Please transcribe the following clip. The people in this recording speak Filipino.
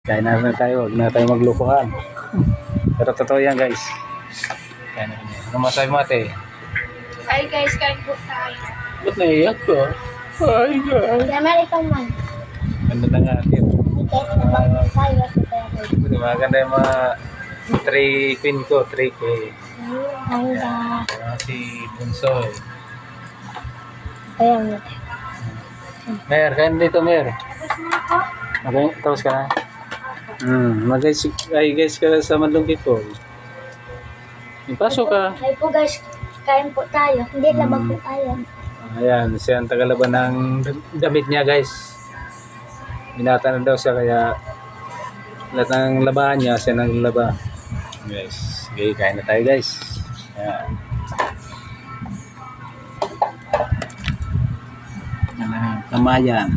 Kain na tayo, huwag na tayo maglukuhan. Pero totoo yan guys. Kain na kami. Ano masabi mo ate? Hi guys, kain po tayo. Ba't naiyak ko? Ay guys. Yaman ikaw man. Ganda na nga ate. Guys, nabang tayo sa tayo. Maganda yung mga 3 pin ko, 3K. Hangga. Si Bunsoy. Ayan mo. Mer, kain dito Mer. Okay, tapos ka na? Mag-guys ka sa Mandong People. Pasok ka. Hi po guys, kain po tayo. Hindi, labag po tayo. Ayan, siya ang tagalaban ng damit niya guys. Binata na daw siya kaya lahat ng labahan niya, siya nang laba. Guys, okay, kain na tayo guys. Ayan. Kamayan.